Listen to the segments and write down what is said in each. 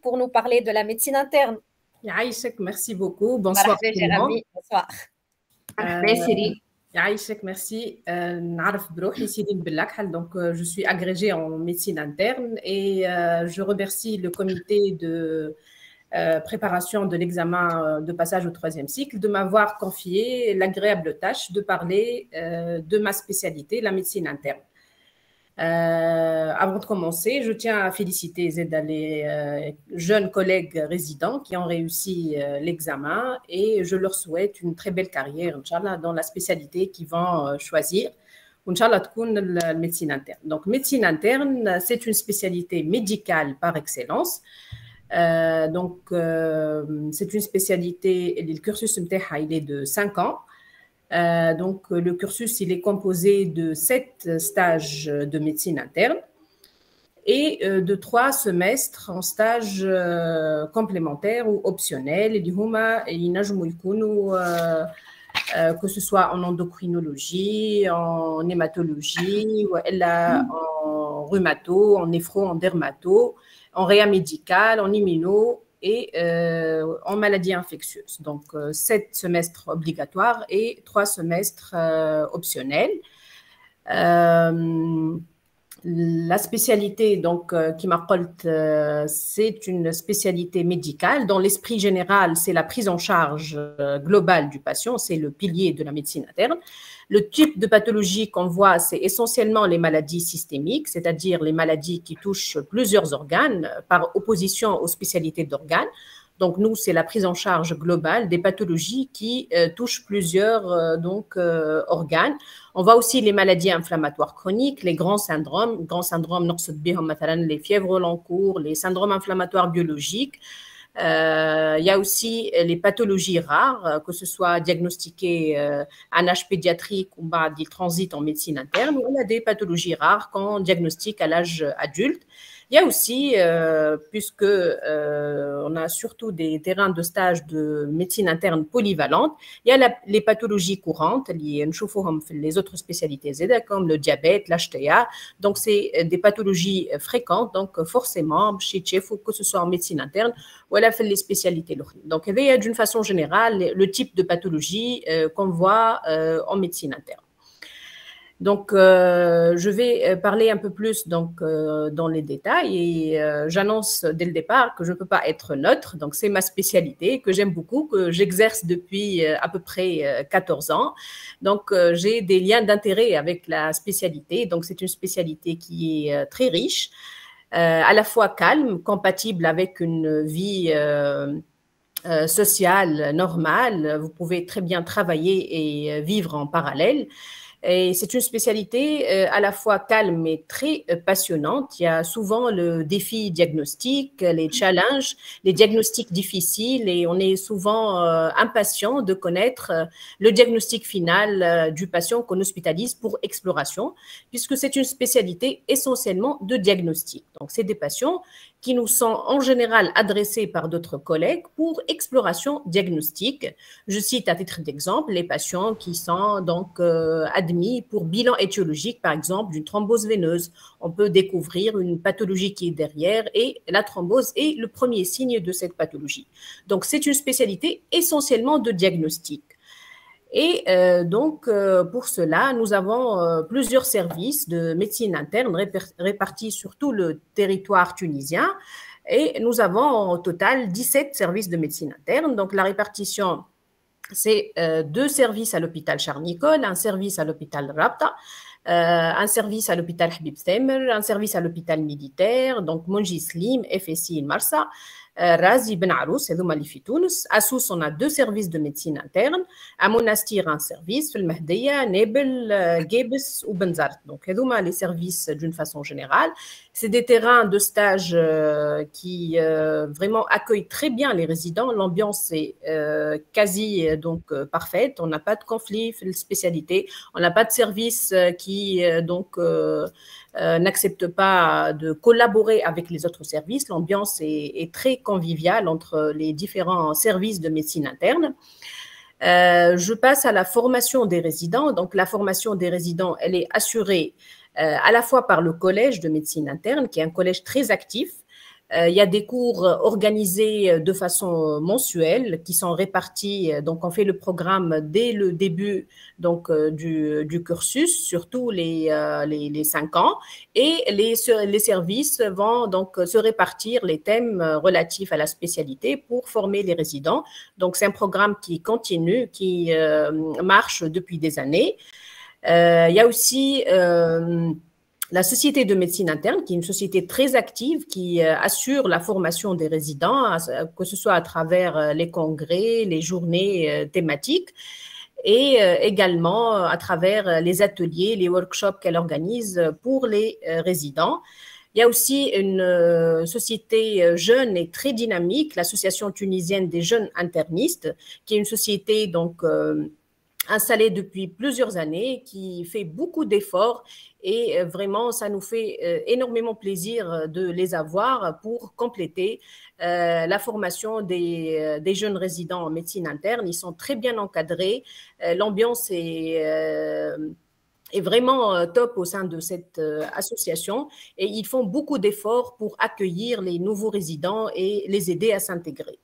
pour nous parler de la médecine interne. Yaïchek, merci beaucoup. Bonsoir tout le monde. Bonsoir. Yaïchek, merci. Donc, je suis agrégée en médecine interne et je remercie le comité de préparation de l'examen de passage au 3e cycle de m'avoir confié l'agréable tâche de parler de ma spécialité, la médecine interne. Avant de commencer, je tiens à féliciter les jeunes collègues résidents qui ont réussi l'examen et je leur souhaite une très belle carrière, Inch'Allah, dans la spécialité qu'ils vont choisir. Inch'Allah, la médecine interne. Donc, médecine interne, c'est une spécialité médicale par excellence. C'est une spécialité, le cursus il est de 5 ans. Donc, le cursus, il est composé de 7 stages de médecine interne et de 3 semestres en stage complémentaire ou optionnel. Que ce soit en endocrinologie, en hématologie, ou en rhumato, en néphro, en dermato, en réa médicale, en immuno et en maladies infectieuses. Donc, 7 semestres obligatoires et 3 semestres optionnels. La spécialité donc, qui m'apporte, c'est une spécialité médicale. Dans l'esprit général, c'est la prise en charge globale du patient, c'est le pilier de la médecine interne. Le type de pathologie qu'on voit, c'est essentiellement les maladies systémiques, c'est-à-dire les maladies qui touchent plusieurs organes par opposition aux spécialités d'organes. Donc, nous, c'est la prise en charge globale des pathologies qui touchent plusieurs organes. On voit aussi les maladies inflammatoires chroniques, les grands syndromes, les fièvres long cours, les syndromes inflammatoires biologiques. Il y a aussi les pathologies rares, que ce soit diagnostiquées en âge pédiatrique ou il transite en médecine interne, ou on a des pathologies rares qu'on diagnostique à l'âge adulte. Il y a aussi, puisque on a surtout des terrains de stage de médecine interne polyvalente, il y a les pathologies courantes, les autres spécialités comme le diabète, l'HTA. Donc, c'est des pathologies fréquentes, donc forcément, que ce soit en médecine interne ou les spécialités. Donc, il y a d'une façon générale le type de pathologie qu'on voit en médecine interne. Donc, je vais parler un peu plus dans les détails et j'annonce dès le départ que je ne peux pas être neutre. Donc, c'est ma spécialité que j'aime beaucoup, que j'exerce depuis à peu près 14 ans. Donc, j'ai des liens d'intérêt avec la spécialité. Donc, c'est une spécialité qui est très riche, à la fois calme, compatible avec une vie sociale normale. Vous pouvez très bien travailler et vivre en parallèle. Et c'est une spécialité à la fois calme et très passionnante. Il y a souvent le défi diagnostique, les challenges, les diagnostics difficiles et on est souvent impatient de connaître le diagnostic final du patient qu'on hospitalise pour exploration, puisque c'est une spécialité essentiellement de diagnostic. Donc, c'est des patients qui nous sont en général adressés par d'autres collègues pour exploration diagnostique. Je cite à titre d'exemple les patients qui sont donc admis pour bilan étiologique, par exemple, d'une thrombose veineuse. On peut découvrir une pathologie qui est derrière et la thrombose est le premier signe de cette pathologie. Donc, c'est une spécialité essentiellement de diagnostic. Et pour cela, nous avons plusieurs services de médecine interne répartis sur tout le territoire tunisien. Et nous avons au total 17 services de médecine interne. Donc, la répartition, c'est 2 services à l'hôpital Charles-Nicolle, un service à l'hôpital Rabta, un service à l'hôpital Habib Thamer, un service à l'hôpital militaire, donc Monji Slim, FSI Marsa, Razi Ben Arous, هذوما اللي في تونس. À Sousse, on a 2 services de médecine interne. À Monastir, un service. في المهدية, Nebel, Gebes ou Benzart. Donc, هذوما les services d'une façon générale. C'est des terrains de stage qui vraiment accueillent très bien les résidents. L'ambiance est quasi parfaite. On n'a pas de conflit de spécialité. On n'a pas de service qui n'accepte pas de collaborer avec les autres services. L'ambiance est très conviviale entre les différents services de médecine interne. Je passe à la formation des résidents. Donc, la formation des résidents, elle est assurée à la fois par le collège de médecine interne, qui est un collège très actif, Il y a des cours organisés de façon mensuelle qui sont répartis. Donc, on fait le programme dès le début donc, du cursus, surtout les 5 ans. Et les services vont donc se répartir les thèmes relatifs à la spécialité pour former les résidents. Donc, c'est un programme qui continue, qui marche depuis des années. Il y a aussi la Société de médecine interne, qui est une société très active, qui assure la formation des résidents, que ce soit à travers les congrès, les journées thématiques, et également à travers les ateliers, les workshops qu'elle organise pour les résidents. Il y a aussi une société jeune et très dynamique, l'Association tunisienne des jeunes internistes, qui est une société donc installée depuis plusieurs années, qui fait beaucoup d'efforts et vraiment, ça nous fait énormément plaisir de les avoir pour compléter la formation des jeunes résidents en médecine interne. Ils sont très bien encadrés. L'ambiance est vraiment top au sein de cette association et ils font beaucoup d'efforts pour accueillir les nouveaux résidents et les aider à s'intégrer.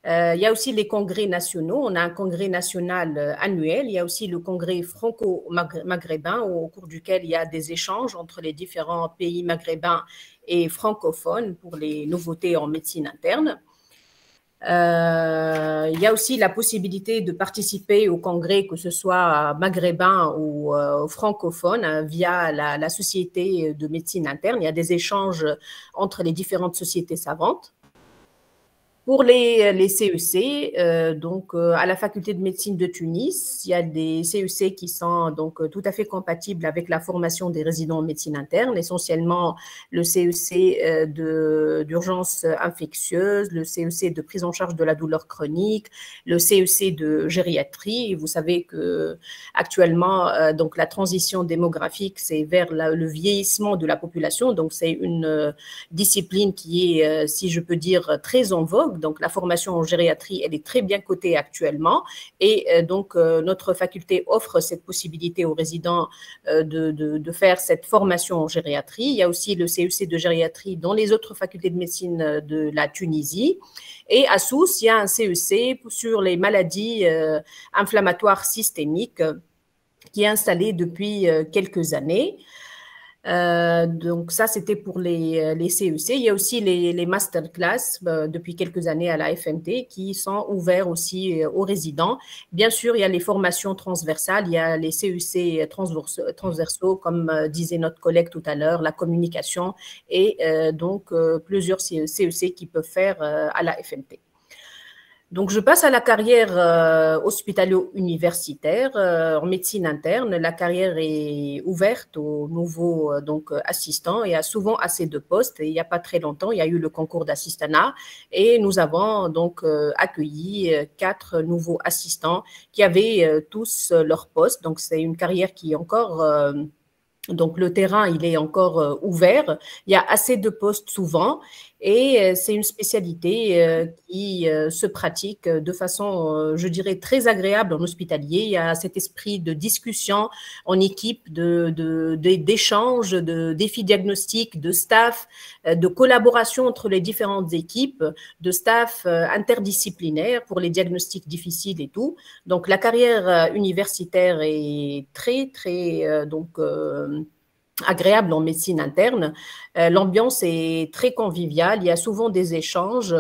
Il y a aussi les congrès nationaux. On a un congrès national annuel. Il y a aussi le congrès franco-maghrébin au cours duquel il y a des échanges entre les différents pays maghrébins et francophones pour les nouveautés en médecine interne. Il y a aussi la possibilité de participer au congrès, que ce soit maghrébin ou francophone, via la Société de médecine interne. Il y a des échanges entre les différentes sociétés savantes. Pour les CEC, donc à la faculté de médecine de Tunis, il y a des CEC qui sont donc tout à fait compatibles avec la formation des résidents en médecine interne, essentiellement le CEC d'urgence infectieuse, le CEC de prise en charge de la douleur chronique, le CEC de gériatrie. Vous savez que actuellement, donc la transition démographique, c'est vers le vieillissement de la population, donc c'est une discipline qui est, si je peux dire, très en vogue. Donc, la formation en gériatrie, elle est très bien cotée actuellement. Et donc, notre faculté offre cette possibilité aux résidents de faire cette formation en gériatrie. Il y a aussi le CEC de gériatrie dans les autres facultés de médecine de la Tunisie. Et à Sousse, il y a un CEC sur les maladies inflammatoires systémiques qui est installé depuis quelques années. Donc ça, c'était pour les CEC. Il y a aussi les masterclass depuis quelques années à la FMT qui sont ouverts aussi aux résidents. Bien sûr, il y a les formations transversales, il y a les CEC transversaux, comme disait notre collègue tout à l'heure, la communication et donc plusieurs CEC qui peuvent faire à la FMT. Donc, je passe à la carrière hospitalo-universitaire en médecine interne. La carrière est ouverte aux nouveaux assistants. Il y a souvent assez de postes. Et il n'y a pas très longtemps, il y a eu le concours d'assistanat et nous avons donc accueilli 4 nouveaux assistants qui avaient tous leur poste. Donc, c'est une carrière qui est encore… donc, le terrain, il est encore ouvert. Il y a assez de postes souvent et c'est une spécialité qui se pratique de façon, je dirais, très agréable en hospitalier. Il y a cet esprit de discussion en équipe, d'échange, de défis diagnostiques, de staff, de collaboration entre les différentes équipes, de staff interdisciplinaire pour les diagnostics difficiles et tout. Donc, la carrière universitaire est très, très agréable en médecine interne. L'ambiance est très conviviale, il y a souvent des échanges.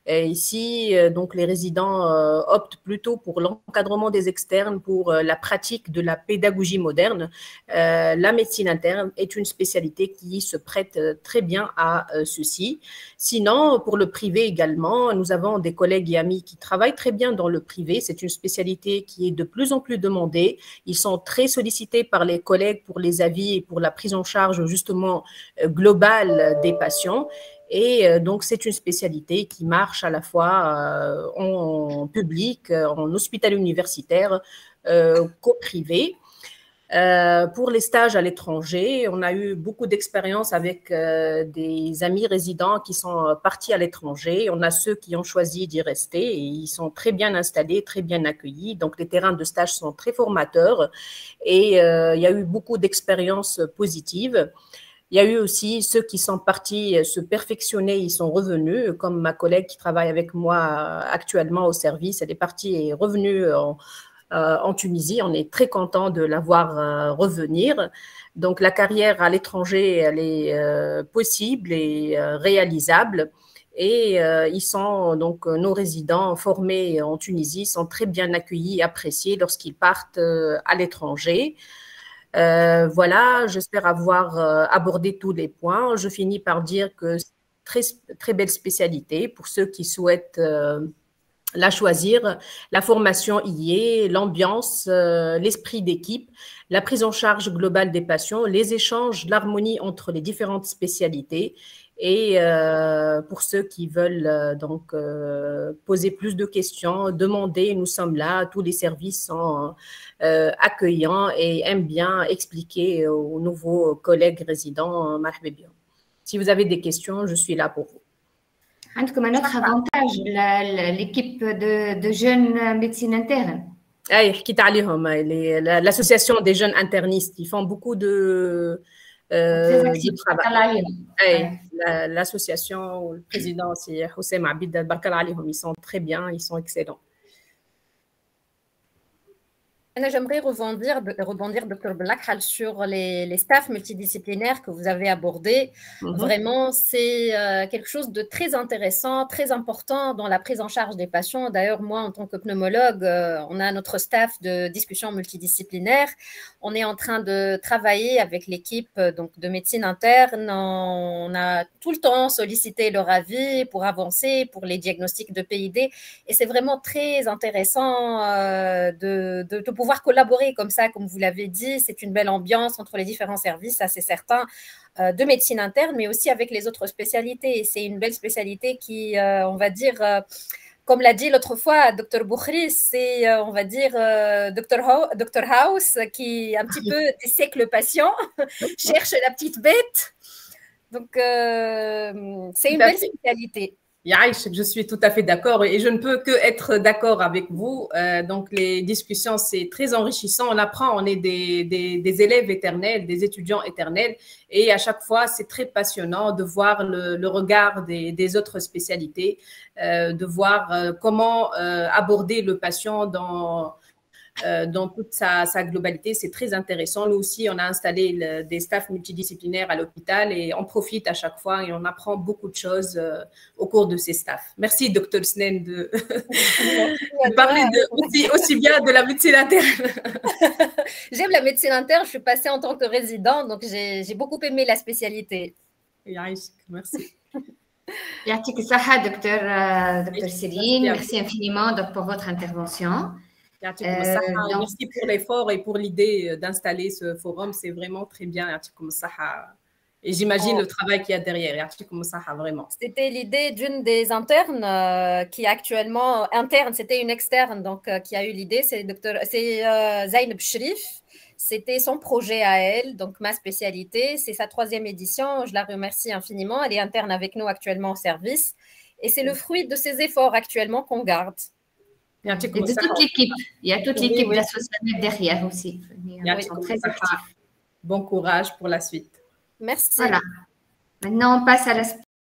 Ici, donc, les résidents optent plutôt pour l'encadrement des externes, pour la pratique de la pédagogie moderne. La médecine interne est une spécialité qui se prête très bien à ceci. Sinon, pour le privé également, nous avons des collègues et amis qui travaillent très bien dans le privé. C'est une spécialité qui est de plus en plus demandée. Ils sont très sollicités par les collègues pour les avis et pour la prise en charge justement globale des patients. Et donc, c'est une spécialité qui marche à la fois en public, en hôpital universitaire, qu'au privé. Pour les stages à l'étranger, on a eu beaucoup d'expérience avec des amis résidents qui sont partis à l'étranger. On a ceux qui ont choisi d'y rester et ils sont très bien installés, très bien accueillis. Donc, les terrains de stage sont très formateurs et il y a eu beaucoup d'expériences positives. Il y a eu aussi ceux qui sont partis se perfectionner, ils sont revenus, comme ma collègue qui travaille avec moi actuellement au service, elle est partie et est revenue en Tunisie. On est très content de la voir revenir. Donc, la carrière à l'étranger, elle est possible et réalisable. Et ils sont donc nos résidents formés en Tunisie sont très bien accueillis et appréciés lorsqu'ils partent à l'étranger. Voilà, j'espère avoir abordé tous les points. Je finis par dire que c'est très, très belle spécialité pour ceux qui souhaitent la choisir. La formation y est, l'ambiance, l'esprit d'équipe, la prise en charge globale des patients, les échanges, l'harmonie entre les différentes spécialités. Et pour ceux qui veulent poser plus de questions, demander, nous sommes là, tous les services sont accueillants et aiment bien expliquer aux nouveaux collègues résidents. Si vous avez des questions, je suis là pour vous. عندكم un autre avantage, l'équipe de jeunes médecins internes. أي حكيت عليهم l'association des jeunes internistes, ils font beaucoup de travail. L'association, le président c'est Houssem Abid Barkal عليهم, ils sont très bien, ils sont excellents. J'aimerais rebondir, Dr. Blakhal, sur les staffs multidisciplinaires que vous avez abordés. Vraiment, c'est quelque chose de très intéressant, très important dans la prise en charge des patients. D'ailleurs, moi, en tant que pneumologue, on a notre staff de discussion multidisciplinaire. On est en train de travailler avec l'équipe de médecine interne. On a tout le temps sollicité leur avis pour avancer, pour les diagnostics de PID. Et c'est vraiment très intéressant de pouvoir collaborer comme ça, comme vous l'avez dit. C'est une belle ambiance entre les différents services, ça c'est certain, de médecine interne, mais aussi avec les autres spécialités. C'est une belle spécialité qui, on va dire, comme l'a dit l'autre fois Dr. Boukhri, c'est, on va dire, Dr. House qui un petit peu dissèque le patient, cherche la petite bête. Donc, c'est une belle spécialité. Je suis tout à fait d'accord et je ne peux que être d'accord avec vous. Donc, les discussions, c'est très enrichissant. On apprend, on est des élèves éternels, des étudiants éternels et à chaque fois, c'est très passionnant de voir le regard des autres spécialités, de voir comment aborder le patient dans toute sa globalité. C'est très intéressant. Nous aussi, on a installé des staffs multidisciplinaires à l'hôpital et on profite à chaque fois et on apprend beaucoup de choses au cours de ces staffs. Merci, Dr. Snen, de parler aussi bien de la médecine interne. J'aime la médecine interne. Je suis passée en tant que résidente, donc j'ai beaucoup aimé la spécialité. Merci. Yatik Saha, Dr. Céline, merci infiniment pour votre intervention. Merci pour l'effort et pour l'idée d'installer ce forum. C'est vraiment très bien. Et j'imagine le travail qu'il y a derrière. Vraiment. C'était l'idée d'une des internes qui est actuellement interne. C'était une externe donc, qui a eu l'idée. C'est Zainab Shrif. C'était son projet à elle, donc ma spécialité. C'est sa 3e édition. Je la remercie infiniment. Elle est interne avec nous actuellement au service. Et c'est le fruit de ses efforts actuellement qu'on garde. Et de toute l'équipe. Il y a toute l'équipe de l'association derrière aussi. Ils sont très actifs. Bon courage pour la suite. Merci. Voilà. Maintenant, on passe à la